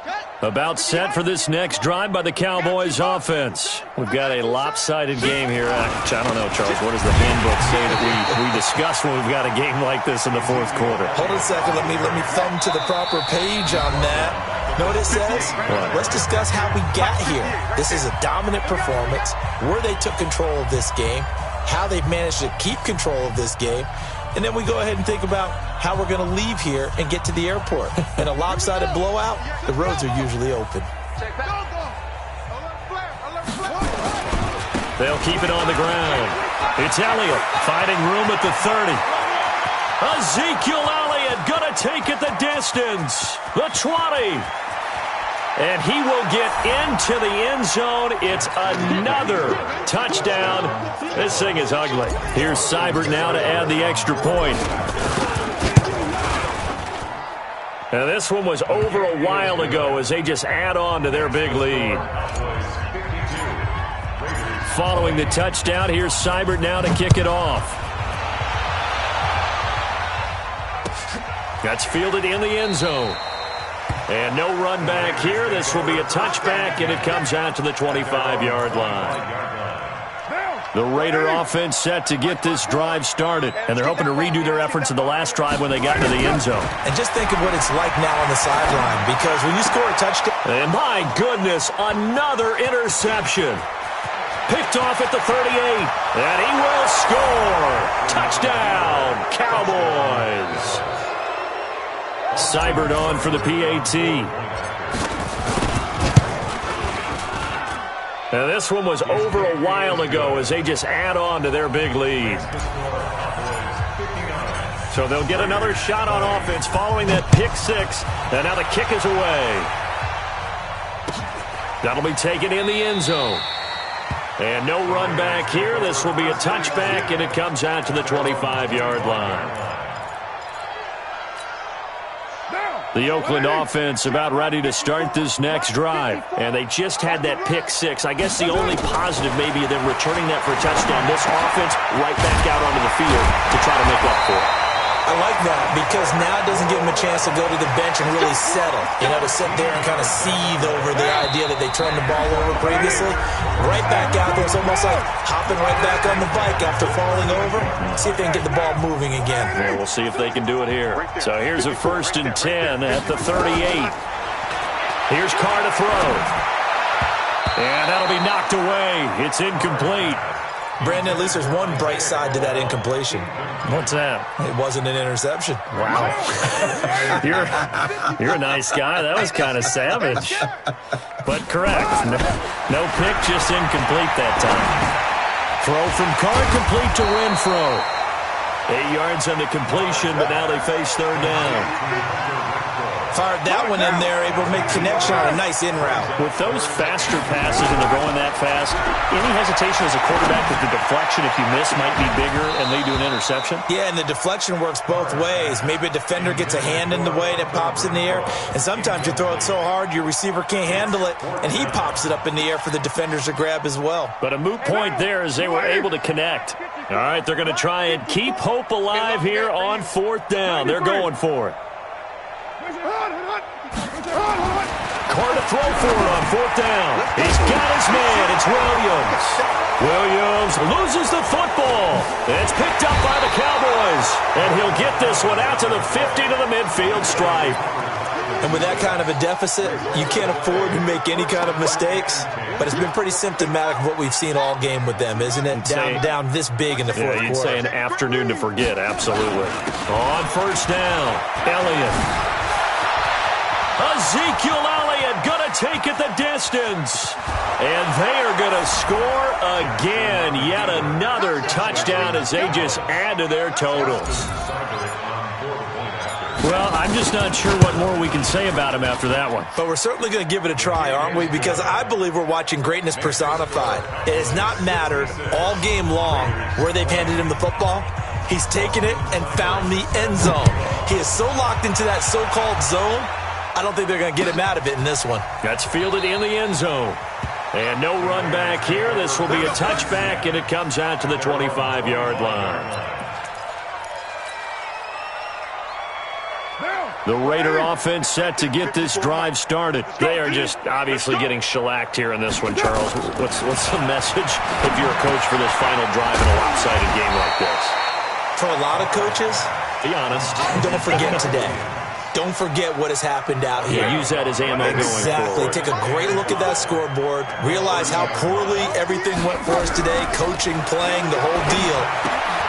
Speaker 4: Okay.
Speaker 2: About set for this next drive by the Cowboys offense. We've got a lopsided game here. I don't know, Charles. What does the handbook say that we discuss when we've got a game like this in the fourth quarter?
Speaker 3: Hold on a second. Let me thumb to the proper page on that. Know what it says?
Speaker 2: What?
Speaker 3: Let's discuss how we got here. This is a dominant performance, where they took control of this game, how they've managed to keep control of this game, and then we go ahead and think about how we're going to leave here and get to the airport. In a lopsided blowout, the roads are usually open.
Speaker 2: They'll keep it on the ground. It's Elliott finding room at the 30. Ezekiel Elliott going to take it the distance. The 20. And he will get into the end zone. It's another touchdown. This thing is ugly. Here's Seibert now to add the extra point. Now this one was over a while ago as they just add on to their big lead. Following the touchdown, here's Seibert now to kick it off. That's fielded in the end zone. And no run back here. This will be a touchback, and it comes out to the 25-yard line. The Raider offense set to get this drive started, and they're hoping to redo their efforts in the last drive when they got into the end zone.
Speaker 3: And just think of what it's like now on the sideline, because when you score a touchdown...
Speaker 2: And my goodness, another interception. Picked off at the 38, and he will score. Touchdown, Cowboys. Seibert on for the PAT. Now this one was over a while ago as they just add on to their big lead. So they'll get another shot on offense following that pick six. And now the kick is away. That'll be taken in the end zone. And no run back here. This will be a touchback, and it comes out to the 25-yard line. The Oakland offense about ready to start this next drive. And they just had that pick six. I guess the only positive maybe of them returning that for a touchdown. This offense right back out onto the field to try to make up for it.
Speaker 3: I like that because now it doesn't give them a chance to go to the bench and really settle. You know, to sit there and kind of seethe over the idea that they turned the ball over previously. Right back out there. It's almost like hopping right back on the bike after falling over. See if they can get the ball moving again.
Speaker 2: Yeah, we'll see if they can do it here. So here's a 1st and 10 at the 38. Here's Carr to throw. And that'll be knocked away. It's incomplete.
Speaker 3: Brandon, at least there's one bright side to that incompletion.
Speaker 2: What's that?
Speaker 3: It wasn't an interception.
Speaker 2: Wow. You're a nice guy. That was kind of savage. But correct. No pick, just incomplete that time. Throw from Carr, complete to Renfro. 8 yards on the completion, but now they face third down.
Speaker 3: Fired that one in there, able to make connection on a nice in route.
Speaker 2: With those faster passes and they're going that fast, any hesitation as a quarterback that the deflection, if you miss, might be bigger and lead to an interception?
Speaker 3: Yeah, and the deflection works both ways. Maybe a defender gets a hand in the way and it pops in the air, and sometimes you throw it so hard your receiver can't handle it, and he pops it up in the air for the defenders to grab as well.
Speaker 2: But a moot point there as they were able to connect. All right, they're going to try and keep hope alive here on 4th down. They're going for it. Carr to throw for it on 4th down. He's got his man. It's Williams. Williams loses the football. It's picked up by the Cowboys. And he'll get this one out to the 50 to the midfield stripe.
Speaker 3: And with that kind of a deficit, you can't afford to make any kind of mistakes. But it's been pretty symptomatic of what we've seen all game with them, isn't it? Down this big in the fourth quarter.
Speaker 2: You'd say an afternoon to forget, absolutely. On 1st down, Elliott. Ezekiel Elliott going to take it the distance. And they are going to score again. Yet another touchdown as they just add to their totals. Well, I'm just not sure what more we can say about him after that one.
Speaker 3: But we're certainly going to give it a try, aren't we? Because I believe we're watching greatness personified. It has not mattered all game long where they've handed him the football. He's taken it and found the end zone. He is so locked into that so-called zone, I don't think they're going to get him out of it in this one.
Speaker 2: That's fielded in the end zone. And no run back here. This will be a touchback, and it comes out to the 25-yard line. The Raider offense set to get this drive started.
Speaker 1: They are just obviously getting shellacked here in this one, Charles. What's the message if you're a coach for this final drive in a lopsided game like this?
Speaker 3: For a lot of coaches,
Speaker 1: Be honest.
Speaker 3: don't forget today. Don't forget what has happened out here.
Speaker 2: Yeah, use that as ammo going
Speaker 3: Exactly.
Speaker 2: forward.
Speaker 3: Take a great look at that scoreboard. Realize how poorly everything went for us today. Coaching, playing, the whole deal.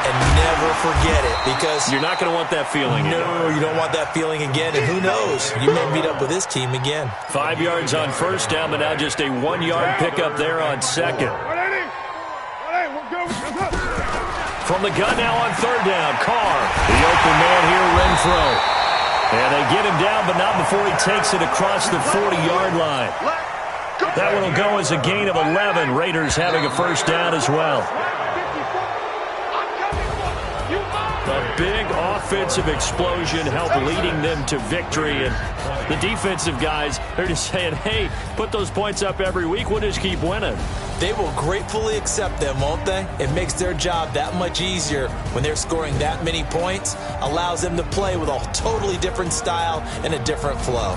Speaker 3: And never forget it, because
Speaker 2: You're not going to want that feeling again.
Speaker 3: no, you don't want that feeling again. And who knows? You may meet up with this team again.
Speaker 2: 5 yards on first down, but now just a 1-yard pickup there on second. From the gun now on third down, Carr. The open man here, Renfro. And they get him down, but not before he takes it across the 40-yard line. That one will go as a gain of 11. Raiders having a first down as well. A big offensive explosion helped leading them to victory. And the defensive guys, they're just saying, hey, put those points up every week. We'll just keep winning.
Speaker 3: They will gratefully accept them, won't they? It makes their job that much easier when they're scoring that many points. Allows them to play with a totally different style and a different flow.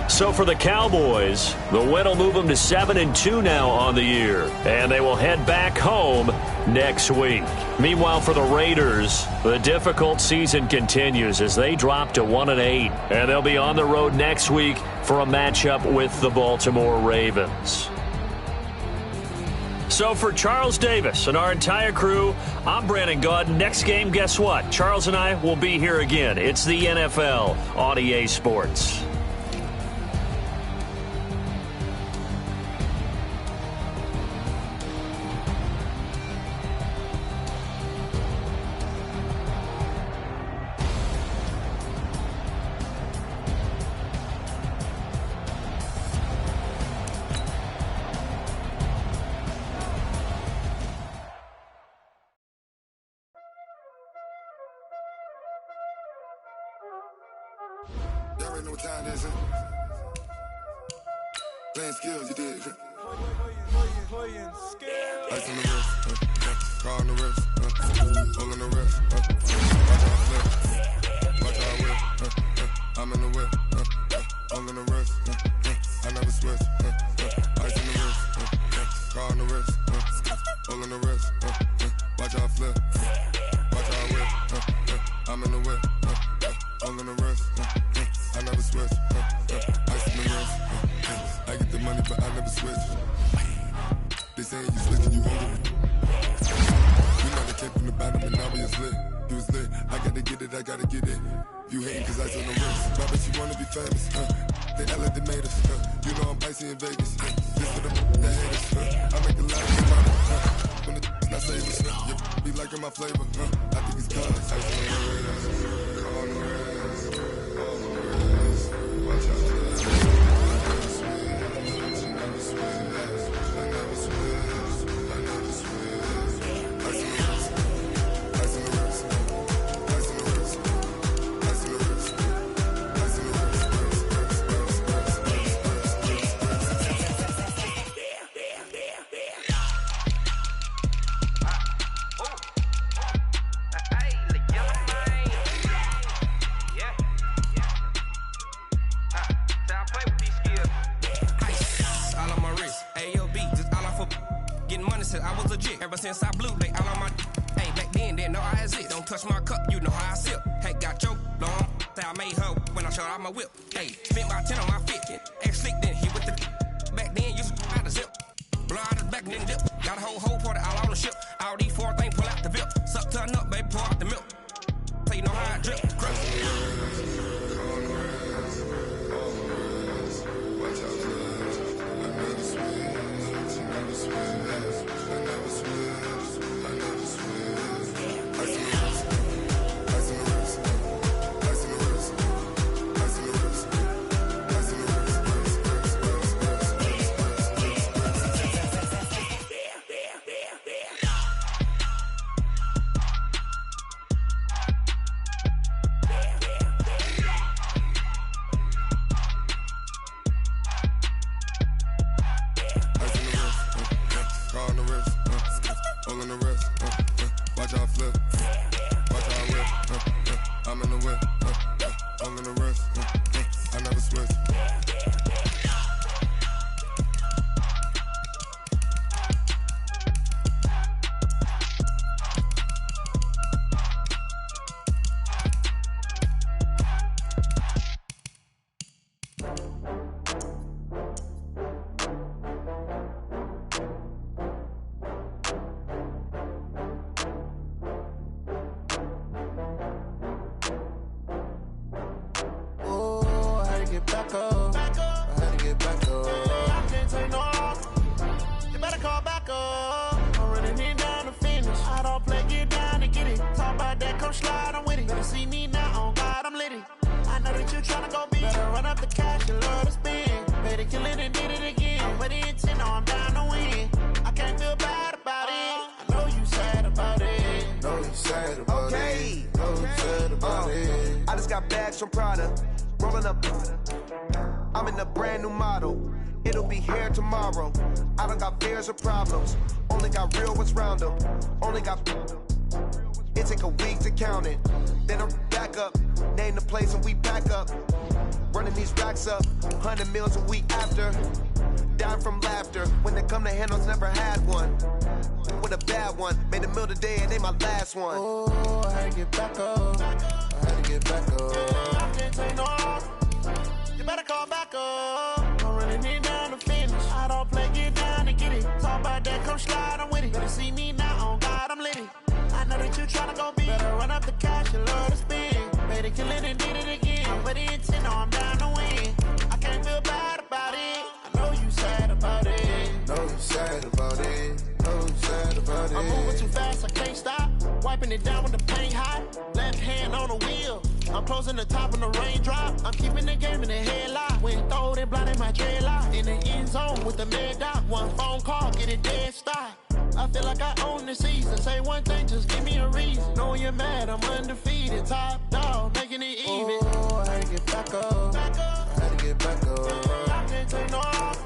Speaker 2: So for the Cowboys, the win will move them to 7-2 now on the year. And they will head back home next week. Meanwhile, for the Raiders, the difficult season continues as they drop to 1-8. And they'll be on the road next week for a matchup with the Baltimore Ravens. So for Charles Davis and our entire crew, I'm Brandon Gaud. Next game, guess what? Charles and I will be here again. It's the NFL on EA Sports.
Speaker 6: Y'all already know what time it is, playing skills, you did. Ice on the wrist, car on the wrist, hole on the wrist, watch how I flip, watch how I whip, I'm in the whip, hole on the wrist, I never switch, ice on the wrist, car on the wrist, hole on the wrist, watch how I flip, watch how I whip, I'm in the whip, hole on the wrist, I never switch, ice on the wrist, I get the money but I never switch. They saying you slick and you hungry. We know they came from the bottom and now we is lit. You was lit, I gotta get it, I gotta get it. You hating cause ice on the wrist. Why bet you wanna be famous? They act like they made us. You know I'm icy in Vegas. This for the haters. I make a lot of money. When the not savers, you be liking my flavor. I think it's cause ice on the wrist. Car on the wrist. All on the wrist. Watch out for that. She never switch. I never switch. I never switch. Ice on the wrist. Ice on the wrist. Ice on the wrist. Ice on the wrist. Ice on the
Speaker 7: I was legit. Ever since I blew, they all on my. Hey, back then, didn't know I exist. Don't touch my cup, you know how I sip. Hey, got choked, long. Say I made her when I showed out my whip. Hey, spent about 10 on my fit. Ex slick, then hit with the. Back then, used to out the zip. Blow out the back, then dip. Got a whole party all on the ship. All these four things pull out the VIP. Suck, turn up, baby, pour out the milk. So you know how I drip.
Speaker 8: get back up. I had to get back up. I can't take no off. You better call back up. I'm running in down to finish. I don't play, get down and get it. Talk about that, come slide, I'm with it. Better see me now, on God, I'm litty. I know that you tryna go big. Better run up the cash, you love to spend. Better kill it and did it again. I'm with the intent, no, I'm down to win. I can't feel bad about it. I know you sad about it.
Speaker 6: Know you sad about it. Know you sad about it.
Speaker 9: I just got bags from Prada. Rolling up. I'm in a brand new model. It'll be here tomorrow. I don't got fears or problems. Only got real ones round them. Only got. It take a week to count it. Then I'm back up. Name the place and we back up. Running these racks up. 100 meals a week after. Dying from laughter. When they come to handles, never had one. With a bad one. Made a meal today and they my last one.
Speaker 8: Oh, I had to get back up. I had to get back up. I can't take no off. You better call back up. I'm running in down to finish. I don't play, get down and get it. Talk about that, come slide, I'm with it. Better see me now, on God, I'm litty. I know that you tryna go big. Better run up the cash, you love to spend. Better kill it and did it again. I'm with the intent, no, I'm down to win. I can't feel bad about it. I know you sad about it.
Speaker 6: Know you sad about it. Know you sad about it.
Speaker 8: I'm moving too fast, I can't stop. Wiping it down with the paint hot. Left hand on the wheel. I'm closing the top on the raindrop. I'm keeping the game in the headlock. When throw it, blinding my dreadlock. In the end zone with the mad dot. One phone call, get it dead stop. I feel like I own the season. Say one thing, just give me a reason. Knowing you're mad, I'm undefeated. Top dog, making it even. Oh, I had to get back up.
Speaker 6: I had to get back up.
Speaker 8: I can't take no off.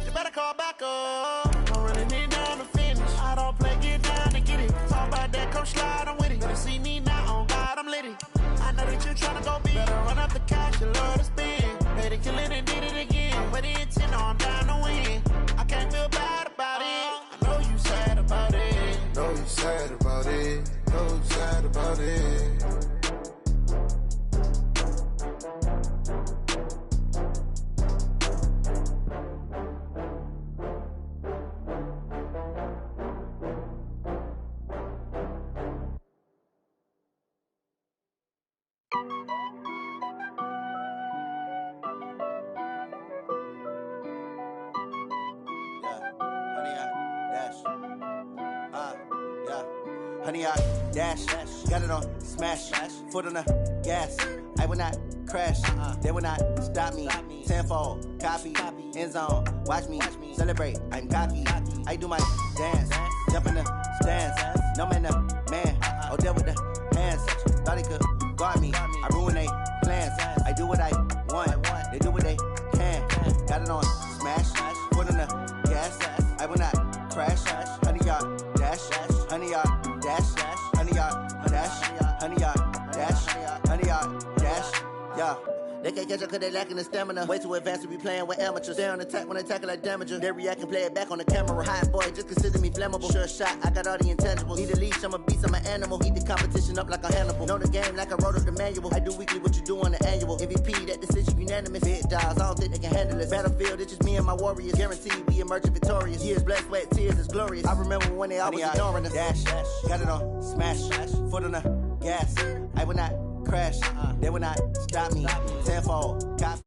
Speaker 8: You better call back up. I'm running in down to finish. I don't play, get down and get it. Talk about that, come slide, I'm with it. Better see me now, on God, I'm litty. I know that you tryna go big. Better run up the cash, you love to spend. Better kill it and did it again. With the intent, no, I'm down to win. I can't feel bad about it. I know you sad about it.
Speaker 6: Know you sad about it. Know you sad about it.
Speaker 10: Honey, I dash, got it on smash, foot on the gas. I will not crash, they will not stop me. Tenfold, copy, end zone, watch me celebrate. I'm cocky, I do my dance, jump in the stands. No man, the man, oh, deal with the hands. Thought he could guard me, I ruin they plans. I do what I want, they do what they can. Got it on smash, foot on the gas. I will not crash, honey, y'all dash, honey, y'all dash, honey, y'all dash, honey, y'all dash, honey, y'all dash, yeah. They can't catch up cause they lacking the stamina. Way too advanced to be playing with amateurs. Stay on attack when attack like damager. They react and play it back on the camera. Hot boy, just consider me flammable. Sure shot, I got all the intangibles. Need a leash, I'm a beast, I'm an animal. Eat the competition up like a Hannibal. Know the game like I wrote up the manual. I do weekly what you do on the annual. MVP, that decision unanimous. Big dogs, I don't think they can handle it. Battlefield, it's just me and my warriors. Guaranteed we emerging victorious. Years, blood, sweat, tears, it's glorious. I remember when they always ignoring us. Dash, got it on smash, foot on the gas. I will not crash, they will not stop me. Tenfold, cop.